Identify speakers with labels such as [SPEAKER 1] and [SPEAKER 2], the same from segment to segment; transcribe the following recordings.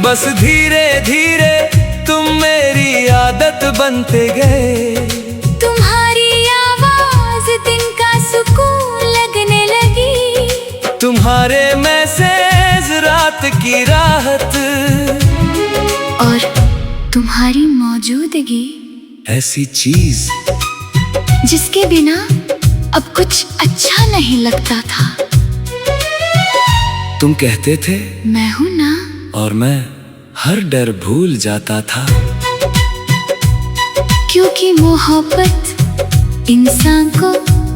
[SPEAKER 1] बस धीरे धीरे तुम मेरी आदत बनते गए।
[SPEAKER 2] तुम्हारी आवाज दिन का सुकून लगने लगी।
[SPEAKER 1] तुम्हारे मैसेज रात की राहत।
[SPEAKER 2] और तुम्हारी मौजूदगी
[SPEAKER 1] ऐसी चीज
[SPEAKER 2] जिसके बिना अब कुछ अच्छा नहीं लगता था।
[SPEAKER 1] तुम कहते थे
[SPEAKER 2] मैं हूं ना,
[SPEAKER 1] और मैं हर डर भूल जाता था।
[SPEAKER 2] क्योंकि मोहब्बत इंसान को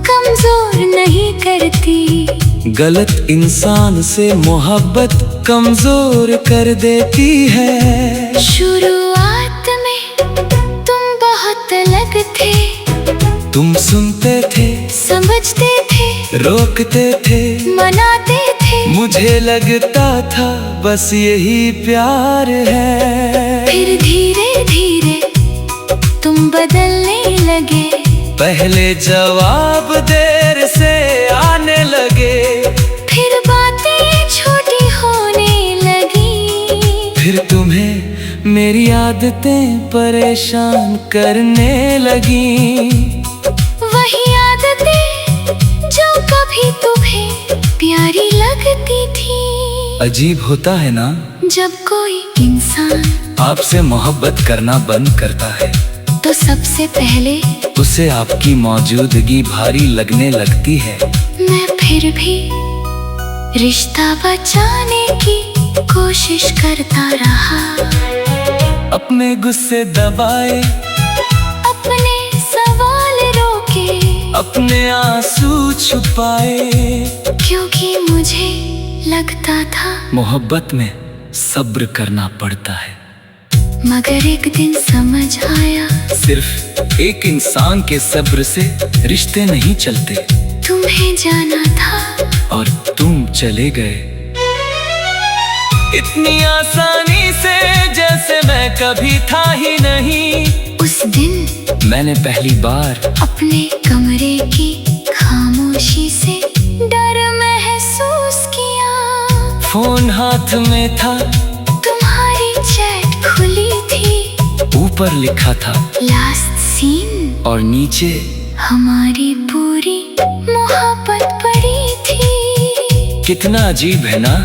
[SPEAKER 2] कमजोर नहीं करती।
[SPEAKER 1] गलत इंसान से मोहब्बत कमजोर कर देती है।
[SPEAKER 2] शुरुआत में तुम बहुत अलग थे।
[SPEAKER 1] तुम सुनते थे,
[SPEAKER 2] समझते थे,
[SPEAKER 1] रोकते थे,
[SPEAKER 2] मनाते थे।
[SPEAKER 1] मुझे लगता था बस यही प्यार है।
[SPEAKER 2] फिर धीरे धीरे तुम बदलने लगे।
[SPEAKER 1] पहले जवाब देर से आने लगे।
[SPEAKER 2] फिर बातें छोटी होने लगी।
[SPEAKER 1] फिर तुम्हें मेरी आदतें परेशान करने लगी।
[SPEAKER 2] वही आदतें जो कभी तुम्हें प्यारी लगती थी।
[SPEAKER 1] अजीब होता है ना,
[SPEAKER 2] जब कोई इंसान
[SPEAKER 1] आपसे मोहब्बत करना बंद करता है
[SPEAKER 2] तो सबसे पहले
[SPEAKER 1] उसे आपकी मौजूदगी भारी लगने लगती है।
[SPEAKER 2] मैं फिर भी रिश्ता बचाने की कोशिश करता रहा।
[SPEAKER 1] अपने गुस्से दबाए,
[SPEAKER 2] अपने सवाल रोके,
[SPEAKER 1] अपने आंसू छुपाए।
[SPEAKER 2] क्योंकि मुझे लगता था
[SPEAKER 1] मोहब्बत में सब्र करना पड़ता है।
[SPEAKER 2] मगर एक दिन समझ आया,
[SPEAKER 1] सिर्फ एक इंसान के सब्र से रिश्ते नहीं चलते।
[SPEAKER 2] तुम्हें जाना था
[SPEAKER 1] और तुम चले गए इतनी आसानी से, जैसे मैं कभी था ही नहीं।
[SPEAKER 2] उस दिन
[SPEAKER 1] मैंने पहली बार
[SPEAKER 2] अपने कमरे की खामोशी से डर महसूस किया।
[SPEAKER 1] फोन हाथ में था,
[SPEAKER 2] तुम्हारी चैट खुली थी।
[SPEAKER 1] ऊपर लिखा था
[SPEAKER 2] लास्ट सीन,
[SPEAKER 1] और नीचे
[SPEAKER 2] हमारी पूरी मोहब्बत पड़ी थी।
[SPEAKER 1] कितना अजीब है ना,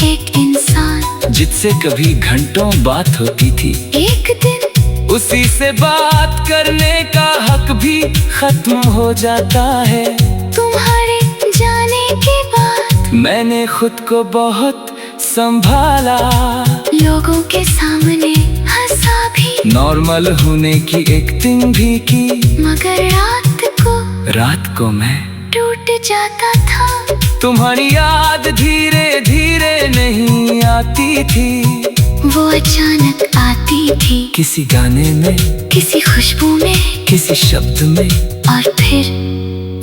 [SPEAKER 2] एक इंसान
[SPEAKER 1] जिससे कभी घंटों बात होती थी,
[SPEAKER 2] एक दिन
[SPEAKER 1] उसी से बात करने का हक भी खत्म हो जाता है।
[SPEAKER 2] तुम्हारे जाने के बाद
[SPEAKER 1] मैंने खुद को बहुत संभाला।
[SPEAKER 2] लोगों के सामने हंसा भी,
[SPEAKER 1] नॉर्मल होने की एक्टिंग भी की।
[SPEAKER 2] मगर रात को
[SPEAKER 1] मैं
[SPEAKER 2] टूट जाता था।
[SPEAKER 1] तुम्हारी याद धीरे धीरे नहीं आती थी।
[SPEAKER 2] वो अचानक आती थी,
[SPEAKER 1] किसी गाने में,
[SPEAKER 2] किसी खुशबू में,
[SPEAKER 1] किसी शब्द में,
[SPEAKER 2] और फिर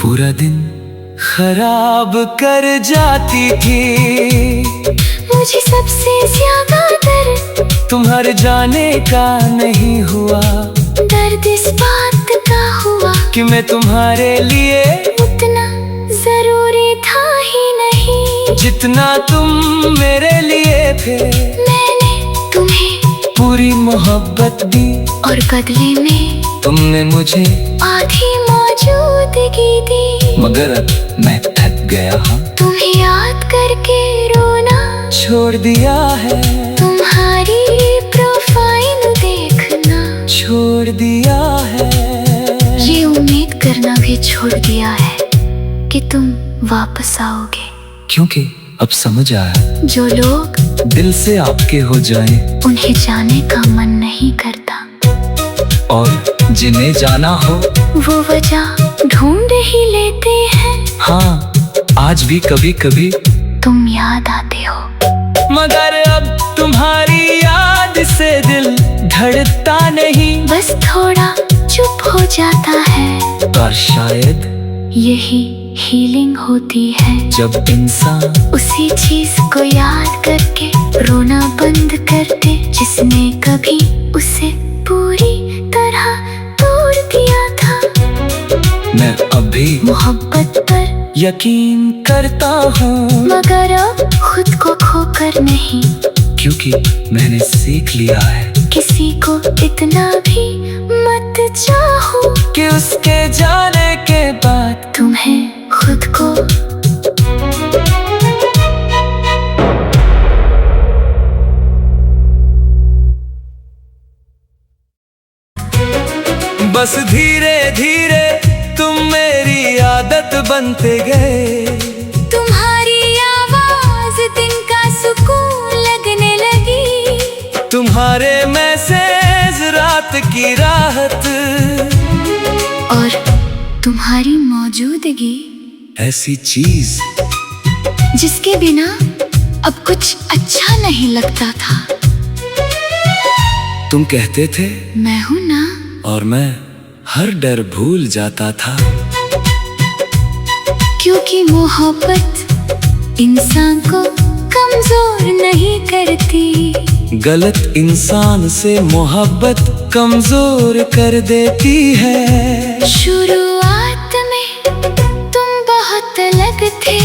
[SPEAKER 1] पूरा दिन खराब कर जाती थी।
[SPEAKER 2] मुझे सबसे ज्यादा दर्द
[SPEAKER 1] तुम्हारे जाने का नहीं हुआ।
[SPEAKER 2] दर्द इस बात का हुआ
[SPEAKER 1] कि मैं तुम्हारे लिए
[SPEAKER 2] उतना जरूरी था ही नहीं
[SPEAKER 1] जितना तुम मेरे लिए थे।
[SPEAKER 2] मैंने तुम्हें
[SPEAKER 1] पूरी मोहब्बत दी,
[SPEAKER 2] और बदले में
[SPEAKER 1] तुमने मुझे
[SPEAKER 2] आधी मौजूदगी दी।
[SPEAKER 1] मगर अब मैं थक गया हूँ,
[SPEAKER 2] तुम्हें याद करके रोना
[SPEAKER 1] छोड़ दिया है।
[SPEAKER 2] तुम्हारी प्रोफाइल देखना
[SPEAKER 1] छोड़ दिया है।
[SPEAKER 2] ये उम्मीद करना भी छोड़ दिया है कि तुम वापस आओगे।
[SPEAKER 1] क्योंकि अब समझ आया,
[SPEAKER 2] जो लोग
[SPEAKER 1] दिल से आपके हो जाएं,
[SPEAKER 2] उन्हें जाने का मन नहीं करता,
[SPEAKER 1] और जिन्हें जाना हो
[SPEAKER 2] वो वजह ढूंढ ही लेते हैं।
[SPEAKER 1] हाँ, आज भी कभी कभी
[SPEAKER 2] तुम याद आते हो,
[SPEAKER 1] मगर अब तुम्हारी याद से दिल धड़कता नहीं।
[SPEAKER 2] बस थोड़ा चुप हो जाता है।
[SPEAKER 1] और शायद
[SPEAKER 2] यही हीलिंग होती है,
[SPEAKER 1] जब इंसान
[SPEAKER 2] उसी चीज को याद करके रोना बंद कर दे जिसने कभी उसे पूरी तरह तोड़ दिया था।
[SPEAKER 1] मैं अभी
[SPEAKER 2] मोहब्बत पर
[SPEAKER 1] यकीन करता हूँ,
[SPEAKER 2] मगर अब खुद को खोकर नहीं।
[SPEAKER 1] क्योंकि मैंने सीख लिया है
[SPEAKER 2] किसी को इतना भी मत चाहो
[SPEAKER 1] कि उसके जाने के बाद
[SPEAKER 2] तुम्हें खुद को
[SPEAKER 1] बस धीरे धीरे तुम मेरी आदत बनते गए।
[SPEAKER 2] तुम्हारी आवाज दिन का सुकून लगने लगी,
[SPEAKER 1] तुम्हारे मैसेज रात की राहत,
[SPEAKER 2] और तुम्हारी मौजूदगी
[SPEAKER 1] ऐसी चीज
[SPEAKER 2] जिसके बिना अब कुछ अच्छा नहीं लगता था।
[SPEAKER 1] तुम कहते थे
[SPEAKER 2] मैं हूं ना,
[SPEAKER 1] और मैं हर डर भूल जाता था।
[SPEAKER 2] क्योंकि मोहब्बत इंसान को कमजोर नहीं करती,
[SPEAKER 1] गलत इंसान से मोहब्बत कमजोर कर देती है।
[SPEAKER 2] शुरुआत में तुम बहुत अलग थे,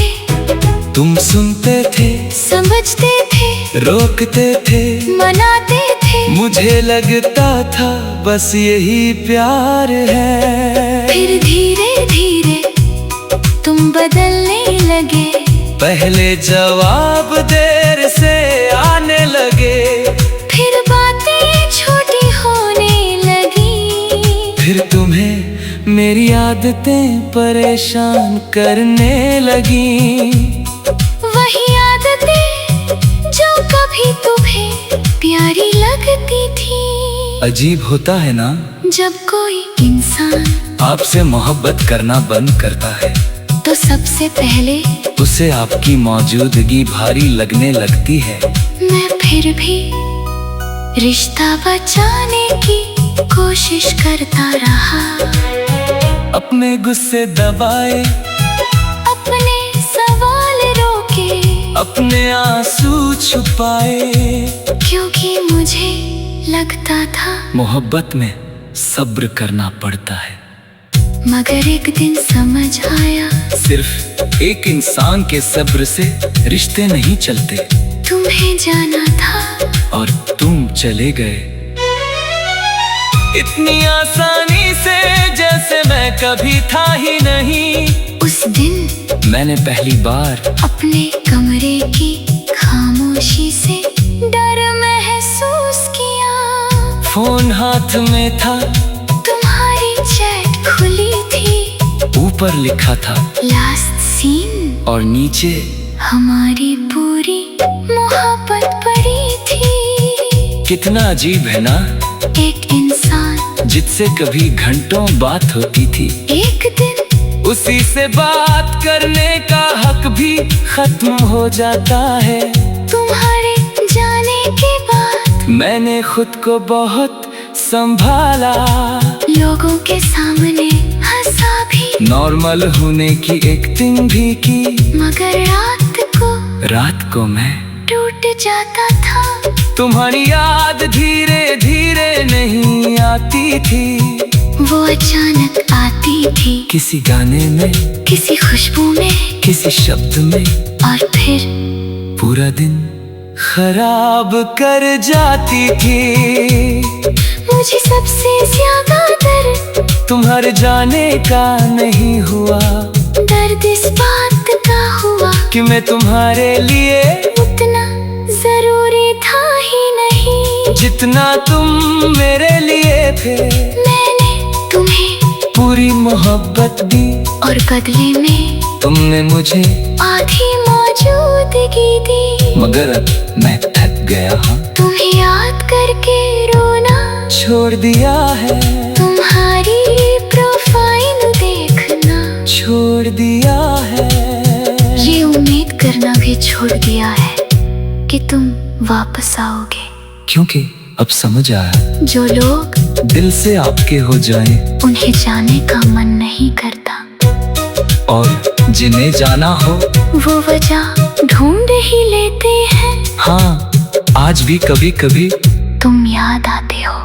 [SPEAKER 1] तुम सुनते थे,
[SPEAKER 2] समझते थे,
[SPEAKER 1] रोकते थे,
[SPEAKER 2] मनाते थे।
[SPEAKER 1] मुझे लगता था बस यही प्यार है।
[SPEAKER 2] फिर धीरे धीरे तुम बदलने लगे,
[SPEAKER 1] पहले जवाब देर से आने लगे,
[SPEAKER 2] फिर बातें छोटी होने लगी,
[SPEAKER 1] फिर तुम्हें मेरी आदतें परेशान करने लगी।
[SPEAKER 2] वही आदतें जो कभी तुम्हें प्यारी लगती थी।
[SPEAKER 1] अजीब होता है ना
[SPEAKER 2] जब कोई इंसान
[SPEAKER 1] आपसे मोहब्बत करना बंद करता है
[SPEAKER 2] तो सबसे पहले
[SPEAKER 1] उसे आपकी मौजूदगी भारी लगने लगती है।
[SPEAKER 2] मैं फिर भी रिश्ता बचाने की कोशिश करता रहा,
[SPEAKER 1] अपने गुस्से दबाए,
[SPEAKER 2] अपने सवाल रोके,
[SPEAKER 1] अपने आंसू छुपाए,
[SPEAKER 2] क्योंकि मुझे लगता था
[SPEAKER 1] मोहब्बत में सब्र करना पड़ता है।
[SPEAKER 2] मगर एक दिन समझ आया,
[SPEAKER 1] सिर्फ एक इंसान के सब्र से रिश्ते नहीं चलते।
[SPEAKER 2] तुम्हें जाना था
[SPEAKER 1] और तुम चले गए इतनी आसानी से जैसे मैं कभी था ही नहीं।
[SPEAKER 2] उस दिन
[SPEAKER 1] मैंने पहली बार
[SPEAKER 2] अपने कमरे की खामोशी से डर महसूस किया।
[SPEAKER 1] फोन हाथ में था,
[SPEAKER 2] तुम्हारी चैट खुली थी,
[SPEAKER 1] ऊपर लिखा था
[SPEAKER 2] लास्ट सीन,
[SPEAKER 1] और नीचे
[SPEAKER 2] हमारी पूरी मोहब्बत पड़ी थी।
[SPEAKER 1] कितना अजीब है ना,
[SPEAKER 2] एक इंसान
[SPEAKER 1] जिससे कभी घंटों बात होती थी,
[SPEAKER 2] एक दिन
[SPEAKER 1] उसी से बात करने का हक भी खत्म हो जाता है।
[SPEAKER 2] तुम्हारे जाने के बाद
[SPEAKER 1] मैंने खुद को बहुत संभाला,
[SPEAKER 2] लोगों के सामने हंसा भी,
[SPEAKER 1] नॉर्मल होने की एक्टिंग भी की,
[SPEAKER 2] मगर रात को
[SPEAKER 1] मैं
[SPEAKER 2] टूट जाता था।
[SPEAKER 1] तुम्हारी याद धीरे धीरे नहीं आती थी,
[SPEAKER 2] वो अचानक आती थी,
[SPEAKER 1] किसी गाने में,
[SPEAKER 2] किसी खुशबू में,
[SPEAKER 1] किसी शब्द में,
[SPEAKER 2] और फिर
[SPEAKER 1] पूरा दिन खराब कर जाती थी।
[SPEAKER 2] मुझे सबसे ज्यादा दर्द
[SPEAKER 1] तुम्हारे जाने का नहीं हुआ,
[SPEAKER 2] दर्द इस बात का हुआ
[SPEAKER 1] कि मैं तुम्हारे लिए
[SPEAKER 2] उतना जरूरी था ही नहीं
[SPEAKER 1] जितना तुम मेरे लिए थे।
[SPEAKER 2] मैंने तुम्हें
[SPEAKER 1] पूरी मोहब्बत दी
[SPEAKER 2] और बदले में
[SPEAKER 1] तुमने मुझे
[SPEAKER 2] आधी मौजूदगी दी,
[SPEAKER 1] मगर अब मैं थक गया हूँ,
[SPEAKER 2] तुम्हें याद करके रोना
[SPEAKER 1] छोड़ दिया है,
[SPEAKER 2] तुम्हारी प्रोफाइल देखना
[SPEAKER 1] छोड़ दिया है,
[SPEAKER 2] ये उम्मीद करना भी छोड़ दिया है कि तुम वापस आओगे।
[SPEAKER 1] क्योंकि अब समझ आया,
[SPEAKER 2] जो लोग
[SPEAKER 1] दिल से आपके हो जाएं,
[SPEAKER 2] उन्हें जाने का मन नहीं करता,
[SPEAKER 1] और जिन्हें जाना हो
[SPEAKER 2] वो वजह ढूंढ ही लेते हैं।
[SPEAKER 1] हाँ, आज भी कभी कभी
[SPEAKER 2] तुम याद आते हो,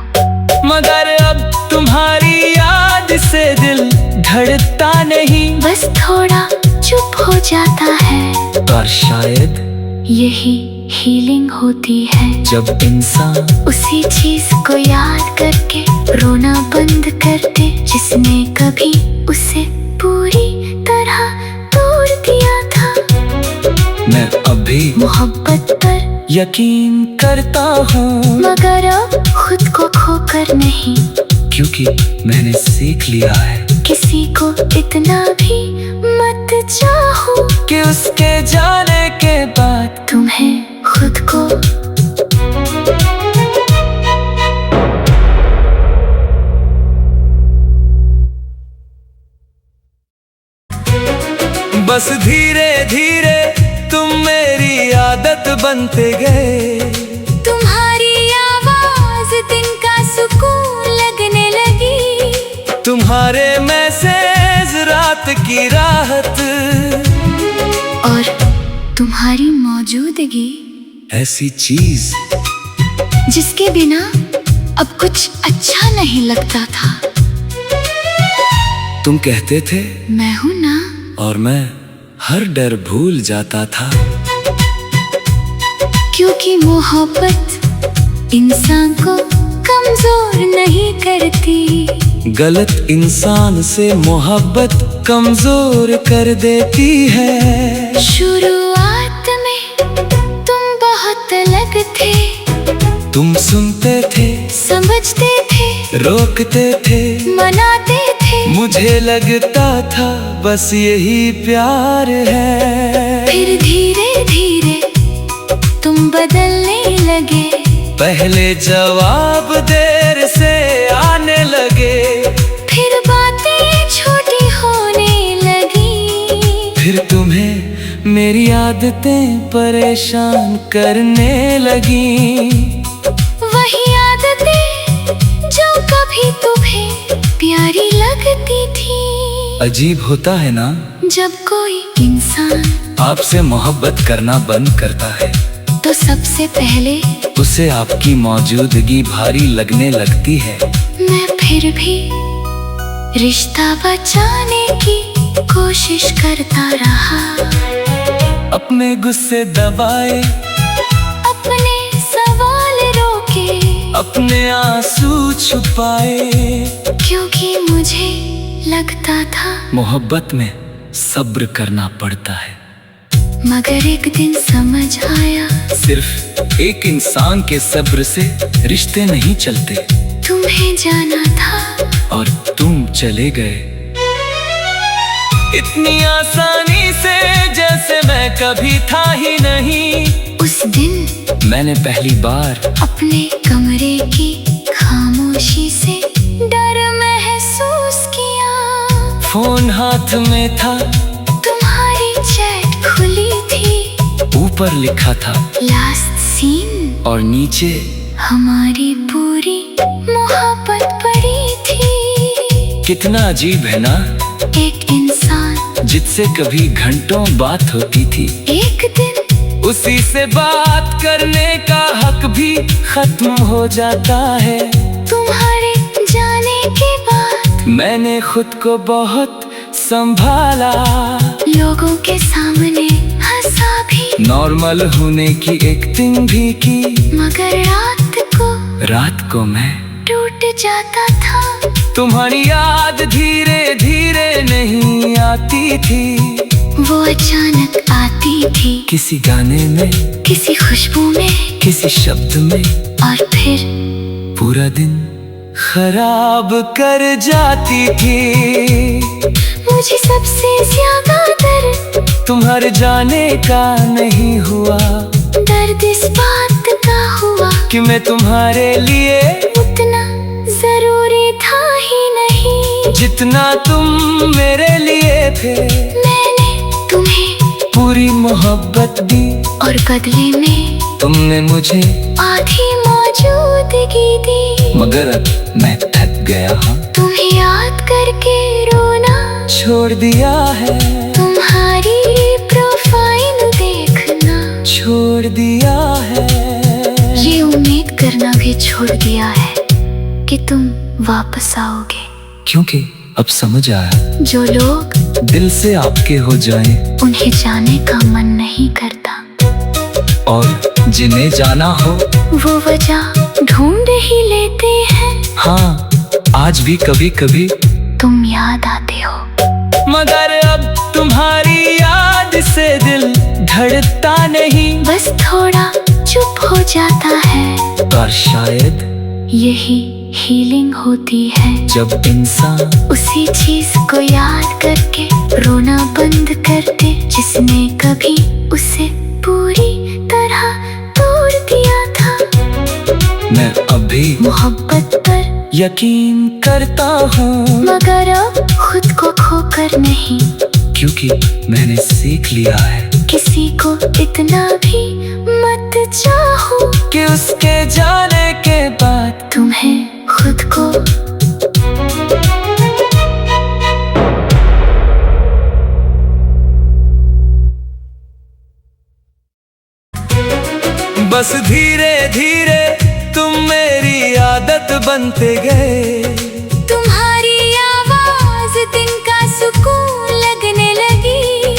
[SPEAKER 1] मगर अब तुम्हारी याद से दिल धड़कता नहीं,
[SPEAKER 2] बस थोड़ा चुप हो जाता है,
[SPEAKER 1] और शायद
[SPEAKER 2] यही हीलिंग होती है
[SPEAKER 1] जब इंसान
[SPEAKER 2] उसी चीज को याद करके रोना बंद कर दे जिसने कभी उसे पूरी तरह तोड़ दिया था।
[SPEAKER 1] मैं अभी
[SPEAKER 2] मोहब्बत पर
[SPEAKER 1] यकीन करता हूँ,
[SPEAKER 2] मगर अब खुद को खोकर नहीं,
[SPEAKER 1] क्योंकि मैंने सीख लिया है
[SPEAKER 2] किसी को इतना भी मत चाहो
[SPEAKER 1] कि उसके जाने के बाद
[SPEAKER 2] तुम्हें खुद को
[SPEAKER 1] बस धीरे धीरे तुम मेरी आदत बनते गए।
[SPEAKER 2] तुम्हारी आवाज दिन का सुकून लगने लगी,
[SPEAKER 1] तुम्हारे मैसेज रात की राहत,
[SPEAKER 2] और तुम्हारी मौजूदगी
[SPEAKER 1] ऐसी चीज
[SPEAKER 2] जिसके बिना अब कुछ अच्छा नहीं लगता था।
[SPEAKER 1] तुम कहते थे
[SPEAKER 2] मैं हूं ना,
[SPEAKER 1] और मैं हर डर भूल जाता था,
[SPEAKER 2] क्योंकि मोहब्बत इंसान को कमजोर नहीं करती।
[SPEAKER 1] गलत इंसान से मोहब्बत कमजोर कर देती है।
[SPEAKER 2] शुरुआत में तुम बहुत अलग थे,
[SPEAKER 1] तुम सुनते थे,
[SPEAKER 2] समझते थे,
[SPEAKER 1] रोकते थे,
[SPEAKER 2] मनाते थे,
[SPEAKER 1] मुझे लगता था बस यही प्यार है।
[SPEAKER 2] फिर धीरे धीरे तुम बदलने लगे,
[SPEAKER 1] पहले जवाब देर से आने लगे,
[SPEAKER 2] फिर बातें छोटी होने लगी,
[SPEAKER 1] फिर तुम्हें मेरी आदतें परेशान करने लगी।
[SPEAKER 2] वही आदतें जो कभी तुम्हें प्यारी लगती थी।
[SPEAKER 1] अजीब होता है ना
[SPEAKER 2] जब कोई इंसान
[SPEAKER 1] आपसे मोहब्बत करना बंद करता है
[SPEAKER 2] तो सबसे पहले
[SPEAKER 1] उसे आपकी मौजूदगी भारी लगने लगती है।
[SPEAKER 2] मैं फिर भी रिश्ता बचाने की कोशिश करता रहा,
[SPEAKER 1] अपने गुस्से दबाए,
[SPEAKER 2] अपने सवाल रोके,
[SPEAKER 1] अपने आंसू छुपाए,
[SPEAKER 2] क्योंकि मुझे लगता था
[SPEAKER 1] मोहब्बत में सब्र करना पड़ता है।
[SPEAKER 2] मगर एक दिन समझ आया,
[SPEAKER 1] सिर्फ एक इंसान के सब्र से रिश्ते नहीं चलते।
[SPEAKER 2] तुम्हें जाना था
[SPEAKER 1] और तुम चले गए इतनी आसानी से, जैसे मैं कभी था ही नहीं।
[SPEAKER 2] उस दिन
[SPEAKER 1] मैंने पहली बार
[SPEAKER 2] अपने कमरे की खामोशी से डर महसूस किया।
[SPEAKER 1] फोन हाथ में था,
[SPEAKER 2] तुम्हारी चैट खुली थी,
[SPEAKER 1] ऊपर लिखा था
[SPEAKER 2] लास्ट सीन,
[SPEAKER 1] और नीचे
[SPEAKER 2] हमारी पूरी मोहब्बत पड़ी थी।
[SPEAKER 1] कितना अजीब है ना,
[SPEAKER 2] एक इंसान
[SPEAKER 1] जिससे कभी घंटों बात होती थी,
[SPEAKER 2] एक दिन
[SPEAKER 1] उसी से बात करने का हक भी खत्म हो जाता है।
[SPEAKER 2] तुम्हारे जाने के बाद
[SPEAKER 1] मैंने खुद को बहुत संभाला,
[SPEAKER 2] लोगों के सामने हंसा भी,
[SPEAKER 1] नॉर्मल होने की एक्टिंग भी की,
[SPEAKER 2] मगर रात को
[SPEAKER 1] मैं
[SPEAKER 2] टूट जाता था।
[SPEAKER 1] तुम्हारी याद धीरे धीरे नहीं आती थी,
[SPEAKER 2] वो अचानक आती थी,
[SPEAKER 1] किसी गाने में,
[SPEAKER 2] किसी खुशबू में,
[SPEAKER 1] किसी शब्द में,
[SPEAKER 2] और फिर
[SPEAKER 1] पूरा दिन खराब कर जाती थी।
[SPEAKER 2] मुझे सबसे ज्यादा दर्द
[SPEAKER 1] तुम्हारे जाने का नहीं हुआ,
[SPEAKER 2] दर्द इस बात का हुआ
[SPEAKER 1] कि मैं तुम्हारे लिए
[SPEAKER 2] उतना जरूरी था ही नहीं
[SPEAKER 1] जितना तुम मेरे लिए थे।
[SPEAKER 2] मैंने तुम्हें
[SPEAKER 1] पूरी मोहब्बत दी
[SPEAKER 2] और बदले में
[SPEAKER 1] तुमने मुझे
[SPEAKER 2] आधी मौजूदगी दी,
[SPEAKER 1] मगर अब मैं थक गया हूँ,
[SPEAKER 2] तुम्हें याद करके रोना
[SPEAKER 1] छोड़ दिया है,
[SPEAKER 2] तुम्हारी प्रोफाइल देखना
[SPEAKER 1] छोड़ दिया है,
[SPEAKER 2] ये उम्मीद करना भी छोड़ दिया है कि तुम वापस आओगे,
[SPEAKER 1] क्योंकि अब समझ आया
[SPEAKER 2] जो लोग
[SPEAKER 1] दिल से आपके हो जाएं
[SPEAKER 2] उन्हें जाने का मन नहीं करता।
[SPEAKER 1] और जिन्हें जाना हो
[SPEAKER 2] वो वजह ढूंढ ही लेते हैं।
[SPEAKER 1] हाँ, आज भी कभी कभी
[SPEAKER 2] तुम याद आते हो,
[SPEAKER 1] मगर अब तुम्हारी याद से दिल धड़कता नहीं।
[SPEAKER 2] बस थोड़ा चुप हो जाता है,
[SPEAKER 1] पर शायद
[SPEAKER 2] यही हीलिंग होती है।
[SPEAKER 1] जब इंसान
[SPEAKER 2] उसी चीज को याद करके रोना बंद कर दे, जिसने कभी उसे पूरी तरह तोड़ दिया था।
[SPEAKER 1] मैं अभी
[SPEAKER 2] मोहब्बत पर
[SPEAKER 1] यकीन करता हूँ,
[SPEAKER 2] मगर अब खुद को खोकर नहीं।
[SPEAKER 1] क्योंकि मैंने सीख लिया है
[SPEAKER 2] किसी को इतना भी मत चाहो
[SPEAKER 1] कि उसके जाने के बाद
[SPEAKER 2] तुम्हें खुद को
[SPEAKER 1] बस धीरे धीरे तुम मेरी आदत बनते गए।
[SPEAKER 2] तुम्हारी आवाज दिन का सुकून लगने लगी,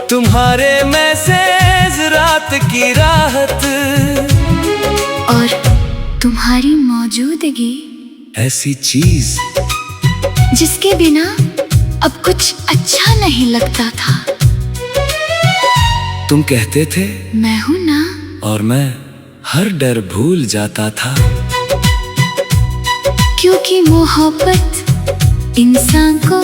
[SPEAKER 1] तुम्हारे मैसेज रात की राहत,
[SPEAKER 2] और तुम्हारी मौजूदगी
[SPEAKER 1] ऐसी चीज
[SPEAKER 2] जिसके बिना अब कुछ अच्छा नहीं लगता था।
[SPEAKER 1] तुम कहते थे
[SPEAKER 2] मैं हूं ना,
[SPEAKER 1] और मैं हर डर भूल जाता था।
[SPEAKER 2] क्योंकि मोहब्बत इंसान को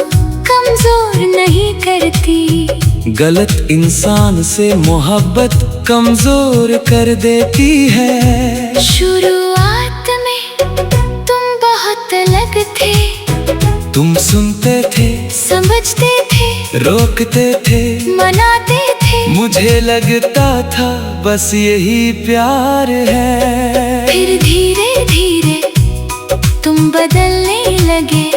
[SPEAKER 2] कमजोर नहीं करती,
[SPEAKER 1] गलत इंसान से मोहब्बत कमजोर कर देती है।
[SPEAKER 2] शुरुआत में तुम बहुत अलग थे,
[SPEAKER 1] तुम सुनते थे,
[SPEAKER 2] समझते थे,
[SPEAKER 1] रोकते थे,
[SPEAKER 2] मनाते थे।
[SPEAKER 1] मुझे लगता था बस यही प्यार है।
[SPEAKER 2] फिर धीरे धीरे तुम बदलने लगे,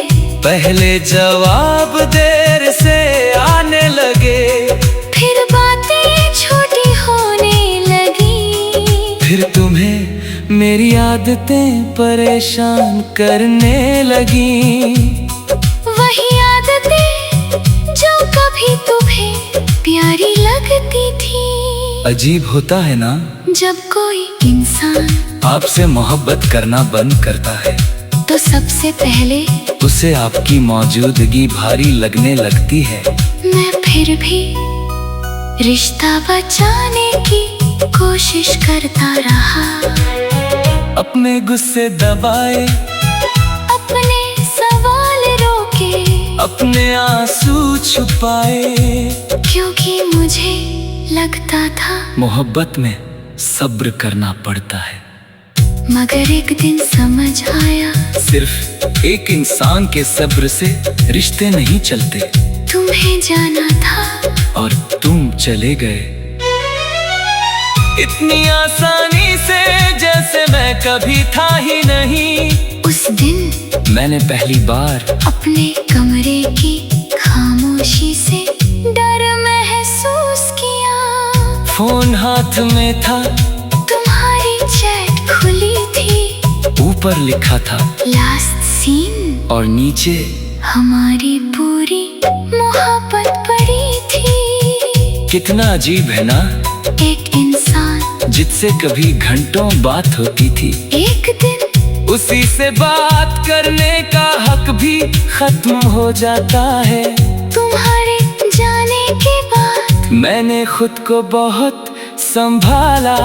[SPEAKER 1] पहले जवाब देर से आने लगे,
[SPEAKER 2] फिर बातें छोटी होने लगी,
[SPEAKER 1] फिर तुम्हें मेरी आदतें परेशान करने लगी।
[SPEAKER 2] वही आदतें जो कभी तुम्हें प्यारी लगती थी।
[SPEAKER 1] अजीब होता है ना,
[SPEAKER 2] जब कोई इंसान
[SPEAKER 1] आपसे मोहब्बत करना बंद करता है
[SPEAKER 2] तो सबसे पहले
[SPEAKER 1] उसे आपकी मौजूदगी भारी लगने लगती है।
[SPEAKER 2] मैं फिर भी रिश्ता बचाने की कोशिश करता रहा,
[SPEAKER 1] अपने गुस्से दबाए,
[SPEAKER 2] अपने सवाल रोके,
[SPEAKER 1] अपने आंसू छुपाए,
[SPEAKER 2] क्योंकि मुझे लगता था
[SPEAKER 1] मोहब्बत में सब्र करना पड़ता है।
[SPEAKER 2] मगर एक दिन समझ आया,
[SPEAKER 1] सिर्फ एक इंसान के सब्र से रिश्ते नहीं चलते।
[SPEAKER 2] तुम्हें जाना था
[SPEAKER 1] और तुम चले गए इतनी आसानी से, जैसे मैं कभी था ही नहीं।
[SPEAKER 2] उस दिन
[SPEAKER 1] मैंने पहली बार
[SPEAKER 2] अपने कमरे की खामोशी से डर महसूस किया।
[SPEAKER 1] फोन हाथ में था,
[SPEAKER 2] तुम्हारी चैट खुली थी,
[SPEAKER 1] ऊपर लिखा था
[SPEAKER 2] लास्ट सीन,
[SPEAKER 1] और नीचे
[SPEAKER 2] हमारी पूरी मोहब्बत पड़ी थी।
[SPEAKER 1] कितना अजीब है ना,
[SPEAKER 2] एक इंसान
[SPEAKER 1] जिससे कभी घंटों बात होती थी,
[SPEAKER 2] एक दिन
[SPEAKER 1] उसी से बात करने का हक भी खत्म हो जाता है।
[SPEAKER 2] तुम्हारे जाने के बाद
[SPEAKER 1] मैंने खुद को बहुत संभाला,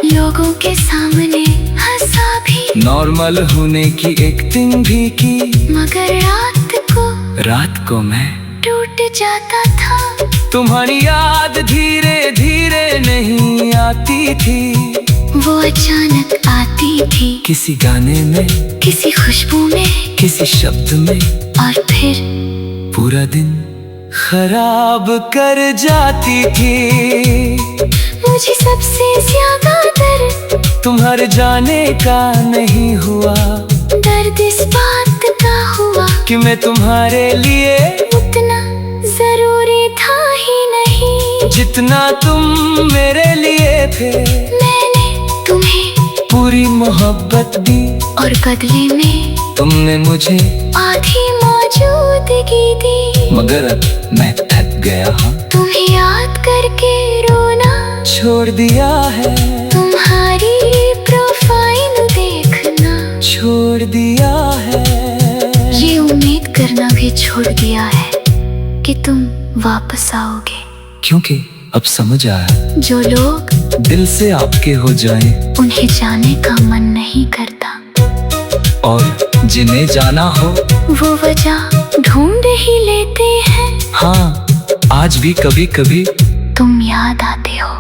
[SPEAKER 2] लोगों के सामने हंसा भी,
[SPEAKER 1] नॉर्मल होने की एक्टिंग भी की,
[SPEAKER 2] मगर रात को
[SPEAKER 1] मैं
[SPEAKER 2] टूट जाता था।
[SPEAKER 1] तुम्हारी याद धीरे धीरे नहीं आती थी,
[SPEAKER 2] वो अचानक आती थी,
[SPEAKER 1] किसी गाने में,
[SPEAKER 2] किसी खुशबू में,
[SPEAKER 1] किसी शब्द में,
[SPEAKER 2] और फिर
[SPEAKER 1] पूरा दिन खराब कर जाती थी।
[SPEAKER 2] मुझे सबसे ज्यादा दर्द
[SPEAKER 1] तुम्हारे जाने का नहीं हुआ,
[SPEAKER 2] दर्द इस बात का हुआ
[SPEAKER 1] कि मैं तुम्हारे लिए
[SPEAKER 2] उतना जरूरी था ही नहीं,
[SPEAKER 1] जितना तुम मेरे लिए थे।
[SPEAKER 2] मैंने तुम्हें
[SPEAKER 1] पूरी मोहब्बत दी,
[SPEAKER 2] और बदले में
[SPEAKER 1] तुमने मुझे
[SPEAKER 2] आधी मौजूदगी दी।
[SPEAKER 1] मगर अब मैं थक गया हूँ,
[SPEAKER 2] तुम्हें याद करके रोना
[SPEAKER 1] छोड़ दिया है।
[SPEAKER 2] तुम्हारे छोड़ दिया है कि तुम वापस आओगे।
[SPEAKER 1] क्योंकि अब समझ आया,
[SPEAKER 2] जो लोग
[SPEAKER 1] दिल से आपके हो जाएं
[SPEAKER 2] उन्हें जाने का मन नहीं करता,
[SPEAKER 1] और जिन्हें जाना हो
[SPEAKER 2] वो वजह ढूंढ ही लेते हैं।
[SPEAKER 1] हाँ, आज भी कभी कभी
[SPEAKER 2] तुम याद आते हो,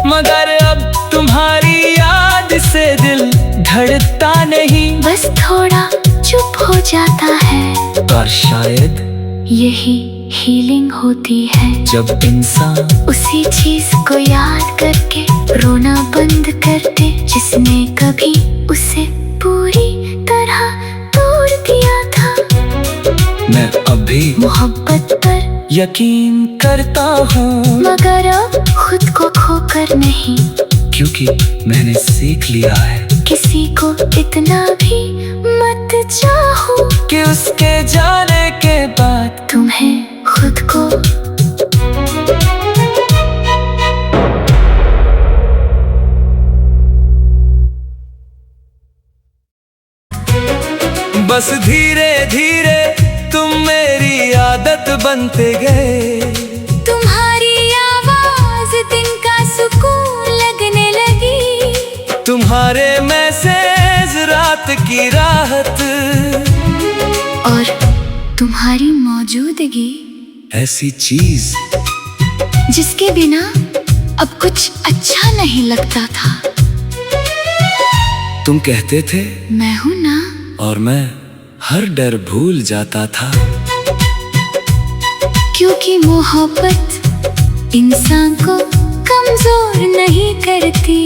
[SPEAKER 1] मगर अब तुम्हारी याद से दिल धड़कता नहीं।
[SPEAKER 2] बस थोड़ा चुप हो जाता है,
[SPEAKER 1] और शायद
[SPEAKER 2] यही हीलिंग होती है।
[SPEAKER 1] जब इंसान
[SPEAKER 2] उसी चीज को याद करके रोना बंद कर दे, जिसने कभी उसे पूरी तरह तोड़ दिया था।
[SPEAKER 1] मैं अभी
[SPEAKER 2] मोहब्बत पर
[SPEAKER 1] यकीन करता हूँ,
[SPEAKER 2] मगर अब खुद को खोकर नहीं।
[SPEAKER 1] क्योंकि मैंने सीख लिया है
[SPEAKER 2] किसी को इतना भी मत चाहो
[SPEAKER 1] कि उसके जाने के बाद
[SPEAKER 2] तुम्हें खुद को
[SPEAKER 1] बस धीरे धीरे तुम मेरी आदत बनते गए।
[SPEAKER 2] तुम्हारी आवाज दिन का सुकून लगने लगी,
[SPEAKER 1] तुम्हारे मैसेज रात की राहत,
[SPEAKER 2] और तुम्हारी मौजूदगी
[SPEAKER 1] ऐसी चीज
[SPEAKER 2] जिसके बिना अब कुछ अच्छा नहीं लगता था।
[SPEAKER 1] तुम कहते थे
[SPEAKER 2] मैं हूं ना,
[SPEAKER 1] और मैं हर डर भूल जाता था।
[SPEAKER 2] क्योंकि मोहब्बत इंसान को कमजोर नहीं करती,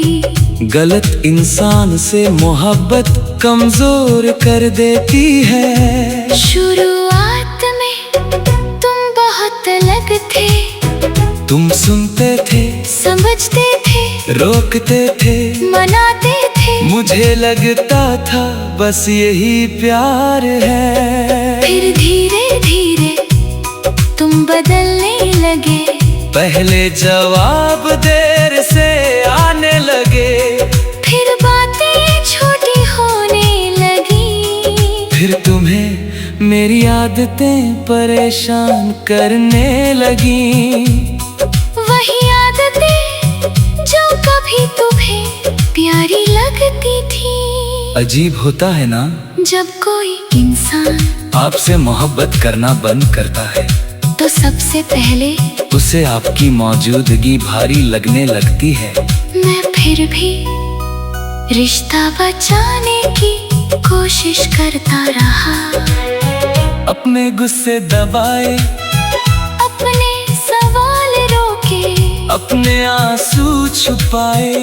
[SPEAKER 1] गलत इंसान से मोहब्बत कमजोर कर देती है।
[SPEAKER 2] शुरुआत में तुम बहुत अलग थे,
[SPEAKER 1] तुम सुनते थे,
[SPEAKER 2] समझते थे,
[SPEAKER 1] रोकते थे,
[SPEAKER 2] मनाते थे।
[SPEAKER 1] मुझे लगता था बस यही प्यार है।
[SPEAKER 2] फिर धीरे धीरे तुम बदलने लगे,
[SPEAKER 1] पहले जवाब देर से आने लगे,
[SPEAKER 2] फिर बातें छोटी होने लगी,
[SPEAKER 1] फिर तुम्हें मेरी आदतें परेशान करने लगी।
[SPEAKER 2] वही आदतें जो कभी तुम्हें प्यारी लगती थी।
[SPEAKER 1] अजीब होता है ना,
[SPEAKER 2] जब कोई इंसान
[SPEAKER 1] आपसे मोहब्बत करना बंद करता है
[SPEAKER 2] तो सबसे पहले
[SPEAKER 1] उसे आपकी मौजूदगी भारी लगने लगती है।
[SPEAKER 2] मैं फिर भी रिश्ता बचाने की कोशिश करता रहा,
[SPEAKER 1] अपने गुस्से दबाए,
[SPEAKER 2] अपने सवाल रोके,
[SPEAKER 1] अपने आंसू छुपाए,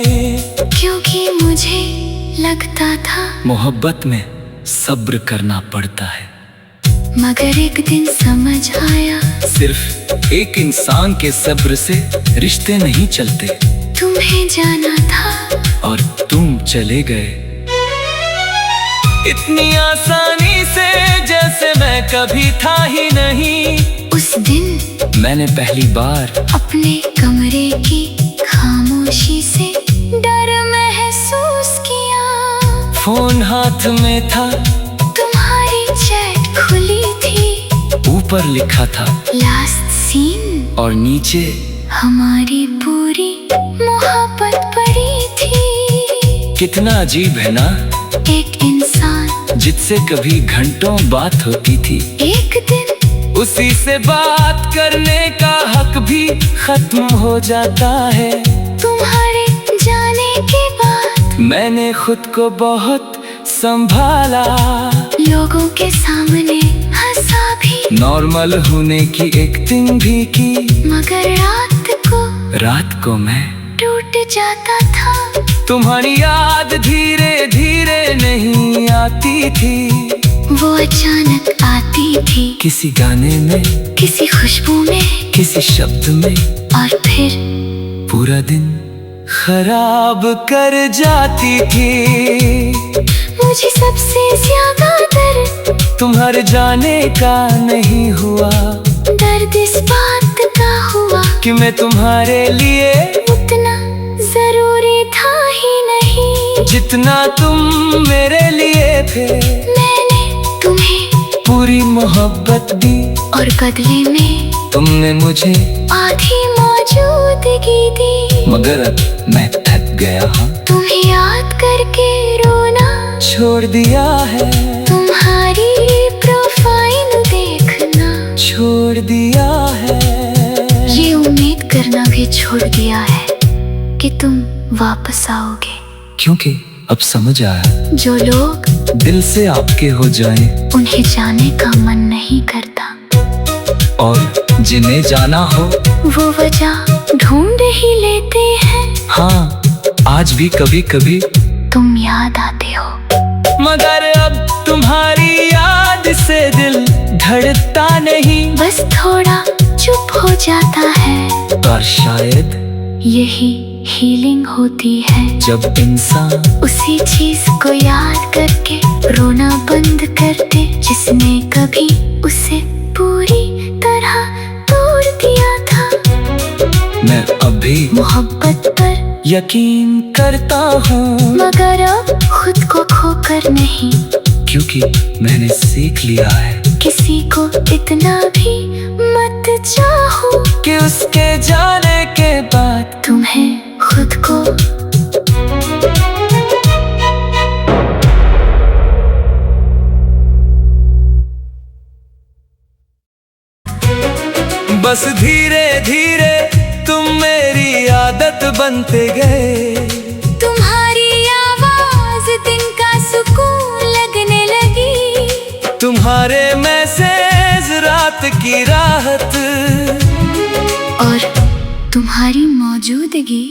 [SPEAKER 2] क्योंकि मुझे लगता था
[SPEAKER 1] मोहब्बत में सब्र करना पड़ता है।
[SPEAKER 2] मगर एक दिन समझ आया,
[SPEAKER 1] सिर्फ एक इंसान के सब्र से रिश्ते नहीं चलते।
[SPEAKER 2] तुम्हें जाना था
[SPEAKER 1] और तुम चले गए इतनी आसानी से, जैसे मैं कभी था ही नहीं।
[SPEAKER 2] उस दिन
[SPEAKER 1] मैंने पहली बार
[SPEAKER 2] अपने कमरे की खामोशी से डर महसूस किया।
[SPEAKER 1] फोन हाथ में था,
[SPEAKER 2] तुम्हारी चैट खुली थी,
[SPEAKER 1] ऊपर लिखा था
[SPEAKER 2] लास्ट सीन,
[SPEAKER 1] और नीचे
[SPEAKER 2] हमारी पूरी मोहब्बत पड़ी थी।
[SPEAKER 1] कितना अजीब है ना,
[SPEAKER 2] एक इंसान
[SPEAKER 1] जिससे कभी घंटों बात होती थी,
[SPEAKER 2] एक दिन
[SPEAKER 1] उसी से बात करने का हक भी खत्म हो जाता है।
[SPEAKER 2] तुम्हारे जाने के बाद
[SPEAKER 1] मैंने खुद को बहुत संभाला,
[SPEAKER 2] लोगों के सामने हंसा भी,
[SPEAKER 1] नॉर्मल होने की एक्टिंग भी की,
[SPEAKER 2] मगर रात को
[SPEAKER 1] मैं
[SPEAKER 2] टूट जाता था।
[SPEAKER 1] तुम्हारी याद धीरे धीरे नहीं आती थी,
[SPEAKER 2] वो अचानक आती थी,
[SPEAKER 1] किसी गाने में,
[SPEAKER 2] किसी खुशबू में,
[SPEAKER 1] किसी शब्द में,
[SPEAKER 2] और फिर
[SPEAKER 1] पूरा दिन खराब कर जाती थी।
[SPEAKER 2] मुझे सबसे ज्यादा दर्द
[SPEAKER 1] तुम्हारे जाने का नहीं हुआ,
[SPEAKER 2] दर्द इस बात का हुआ
[SPEAKER 1] कि मैं तुम्हारे लिए
[SPEAKER 2] उतना जरूरी था ही नहीं,
[SPEAKER 1] जितना तुम मेरे लिए थे।
[SPEAKER 2] मैंने तुम्हें
[SPEAKER 1] पूरी पूरी मोहब्बत दी,
[SPEAKER 2] और बदले में
[SPEAKER 1] तुमने मुझे
[SPEAKER 2] आधी मौजूदगी दी।
[SPEAKER 1] मगर अब मैं थक गया हूँ,
[SPEAKER 2] तुम्हें याद करके रोना
[SPEAKER 1] छोड़ दिया है।
[SPEAKER 2] तुम्हारी प्रोफाइल देखना
[SPEAKER 1] छोड़ दिया है।
[SPEAKER 2] ये उम्मीद करना भी छोड़ दिया है कि तुम वापस आओगे।
[SPEAKER 1] क्योंकि अब समझ आया,
[SPEAKER 2] जो लोग
[SPEAKER 1] दिल से आपके हो जाएं,
[SPEAKER 2] उन्हें जाने का मन नहीं करता,
[SPEAKER 1] और जिन्हें जाना हो
[SPEAKER 2] वो वजह ढूंढ ही लेते हैं।
[SPEAKER 1] हाँ, आज भी कभी कभी
[SPEAKER 2] तुम याद आते हो,
[SPEAKER 1] मगर अब तुम्हारी याद से दिल धड़कता नहीं।
[SPEAKER 2] बस थोड़ा चुप हो जाता है,
[SPEAKER 1] और शायद
[SPEAKER 2] यही हीलिंग होती है।
[SPEAKER 1] जब इंसान
[SPEAKER 2] उसी चीज को याद करके रोना बंद कर दे, जिसने कभी उसे पूरी तरह तोड़ दिया था।
[SPEAKER 1] मैं अभी
[SPEAKER 2] मोहब्बत पर
[SPEAKER 1] यकीन करता हूँ,
[SPEAKER 2] मगर अब खुद को खोकर नहीं।
[SPEAKER 1] क्योंकि मैंने सीख लिया है
[SPEAKER 2] किसी को इतना भी मत चाहो
[SPEAKER 1] कि उसके जाने के बाद
[SPEAKER 2] तुम्हें खुद को
[SPEAKER 1] बस धीरे धीरे तुम मेरी आदत बनते गए।
[SPEAKER 2] तुम्हारी आवाज दिन का सुकून लगने लगी,
[SPEAKER 1] तुम्हारे मैसेज रात की राहत,
[SPEAKER 2] और तुम्हारी मौजूदगी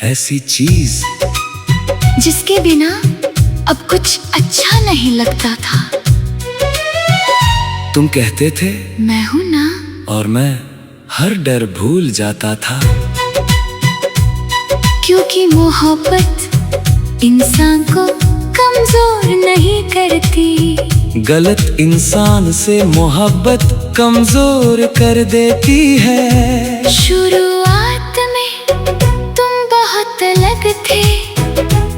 [SPEAKER 1] ऐसी चीज
[SPEAKER 2] जिसके बिना अब कुछ अच्छा नहीं लगता था।
[SPEAKER 1] तुम कहते थे
[SPEAKER 2] मैं हूं ना,
[SPEAKER 1] और मैं हर डर भूल जाता था।
[SPEAKER 2] क्योंकि मोहब्बत इंसान को कमजोर नहीं करती,
[SPEAKER 1] गलत इंसान से मोहब्बत कमजोर कर देती है।
[SPEAKER 2] शुरुआत में तुम बहुत अलग थे,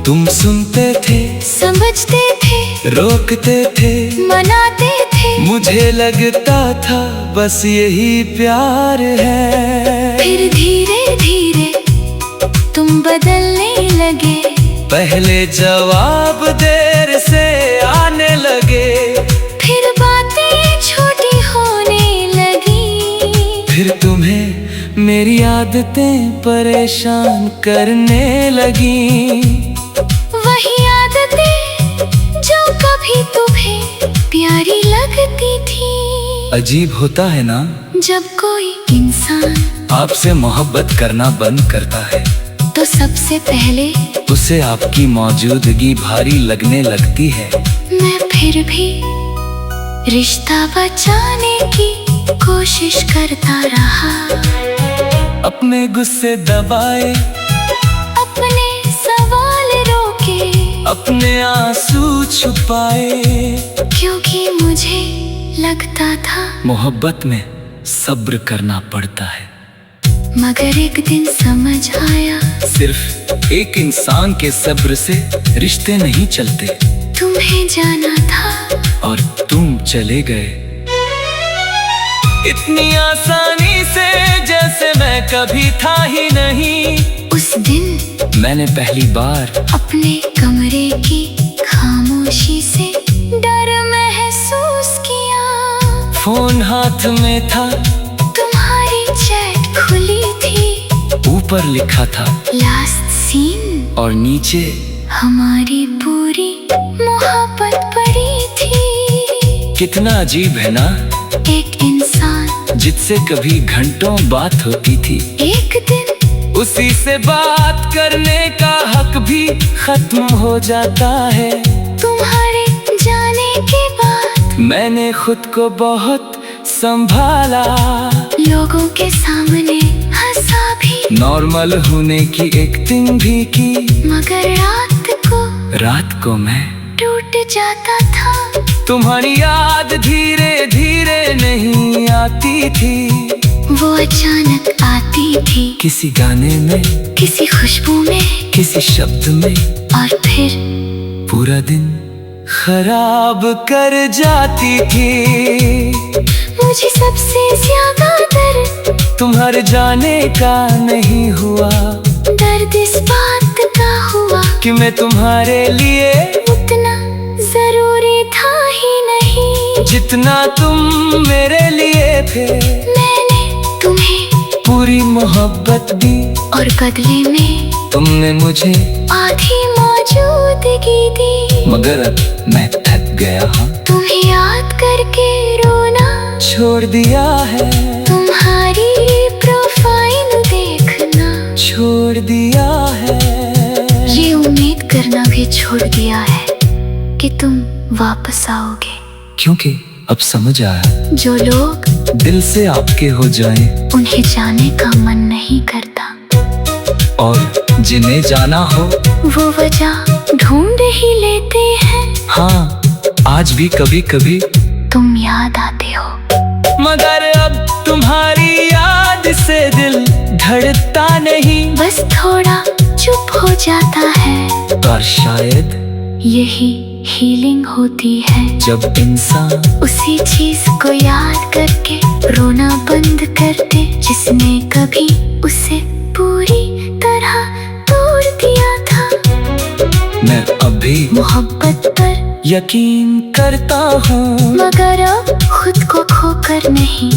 [SPEAKER 1] तुम सुनते थे,
[SPEAKER 2] समझते थे,
[SPEAKER 1] रोकते थे,
[SPEAKER 2] मनाते थे।
[SPEAKER 1] मुझे लगता था बस यही प्यार है।
[SPEAKER 2] फिर धीरे धीरे तुम बदलने लगे,
[SPEAKER 1] पहले जवाब देर से आने लगे,
[SPEAKER 2] फिर बातें छोटी होने लगी,
[SPEAKER 1] फिर तुम्हें मेरी आदतें परेशान करने लगी।
[SPEAKER 2] वही आदतें जो कभी तुम्हें प्यारी लगती थी।
[SPEAKER 1] अजीब होता है ना,
[SPEAKER 2] जब कोई इंसान
[SPEAKER 1] आपसे मोहब्बत करना बंद करता है
[SPEAKER 2] तो सबसे पहले
[SPEAKER 1] उसे आपकी मौजूदगी भारी लगने लगती है।
[SPEAKER 2] मैं फिर भी रिश्ता बचाने की कोशिश करता रहा,
[SPEAKER 1] अपने गुस्से दबाए,
[SPEAKER 2] अपने सवाल रोके,
[SPEAKER 1] अपने आंसू छुपाए,
[SPEAKER 2] क्योंकि मुझे लगता था
[SPEAKER 1] मोहब्बत में सब्र करना पड़ता है।
[SPEAKER 2] मगर एक दिन समझ आया,
[SPEAKER 1] सिर्फ एक इंसान के सब्र से रिश्ते नहीं चलते।
[SPEAKER 2] तुम्हें जाना था
[SPEAKER 1] और तुम चले गए इतनी आसानी से, जैसे मैं कभी था ही नहीं।
[SPEAKER 2] उस दिन
[SPEAKER 1] मैंने पहली बार
[SPEAKER 2] अपने कमरे की खामोशी से डर महसूस किया।
[SPEAKER 1] फोन हाथ में था,
[SPEAKER 2] तुम्हारी चैट खुली थी,
[SPEAKER 1] ऊपर लिखा था
[SPEAKER 2] लास्ट सीन,
[SPEAKER 1] और नीचे
[SPEAKER 2] हमारी पूरी मोहब्बत पड़ी थी।
[SPEAKER 1] कितना अजीब है ना,
[SPEAKER 2] एक इंसान
[SPEAKER 1] जिससे कभी घंटों बात होती थी,
[SPEAKER 2] एक दिन
[SPEAKER 1] उसी से बात करने का हक भी खत्म हो जाता है।
[SPEAKER 2] तुम्हारे जाने के बाद
[SPEAKER 1] मैंने खुद को बहुत संभाला,
[SPEAKER 2] लोगों के सामने हंसा भी,
[SPEAKER 1] नॉर्मल होने की एक्टिंग भी की,
[SPEAKER 2] मगर रात को
[SPEAKER 1] मैं
[SPEAKER 2] टूट जाता था।
[SPEAKER 1] तुम्हारी याद धीरे धीरे नहीं आती थी,
[SPEAKER 2] वो अचानक आती थी,
[SPEAKER 1] किसी गाने में,
[SPEAKER 2] किसी खुशबू में,
[SPEAKER 1] किसी शब्द में,
[SPEAKER 2] और फिर
[SPEAKER 1] पूरा दिन खराब कर जाती थी।
[SPEAKER 2] मुझे सबसे ज्यादा दर्द
[SPEAKER 1] तुम्हारे जाने का नहीं हुआ,
[SPEAKER 2] दर्द इस बात का हुआ
[SPEAKER 1] कि मैं तुम्हारे लिए
[SPEAKER 2] उतना जरूरी था ही नहीं
[SPEAKER 1] जितना तुम मेरे लिए थे।
[SPEAKER 2] मैंने तुम्हें
[SPEAKER 1] पूरी मोहब्बत दी
[SPEAKER 2] और बदले में
[SPEAKER 1] तुमने मुझे
[SPEAKER 2] आधी मौजूदगी दी।
[SPEAKER 1] मगर अब मैं थक गया हूँ,
[SPEAKER 2] तुम्हें याद करके रोना
[SPEAKER 1] छोड़ दिया है।
[SPEAKER 2] तुम्हारी प्रोफाइल देखना
[SPEAKER 1] छोड़ दिया है।
[SPEAKER 2] ये उम्मीद करना भी छोड़ दिया है कि तुम वापस आओगे।
[SPEAKER 1] क्योंकि अब समझ आया,
[SPEAKER 2] जो लोग
[SPEAKER 1] दिल से आपके हो जाएं
[SPEAKER 2] उन्हें जाने का मन नहीं करता,
[SPEAKER 1] और जिन्हें जाना हो
[SPEAKER 2] वो वजह ढूंढ ही लेते हैं।
[SPEAKER 1] हाँ, आज भी कभी कभी
[SPEAKER 2] तुम याद आते हो,
[SPEAKER 1] मगर अब तुम्हारी याद से दिल धड़कता नहीं।
[SPEAKER 2] बस थोड़ा चुप हो जाता है,
[SPEAKER 1] और शायद
[SPEAKER 2] यही हीलिंग होती है।
[SPEAKER 1] जब इंसान
[SPEAKER 2] उसी चीज को याद करके रोना बंद कर दे जिसने कभी उसे पूरी तरह तोड़ दिया था।
[SPEAKER 1] मैं अभी
[SPEAKER 2] मोहब्बत पर
[SPEAKER 1] यकीन करता हूँ,
[SPEAKER 2] मगर अब खुद को खोकर नहीं।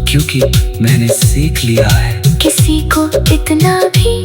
[SPEAKER 1] क्योंकि मैंने सीख लिया है
[SPEAKER 2] किसी को इतना भी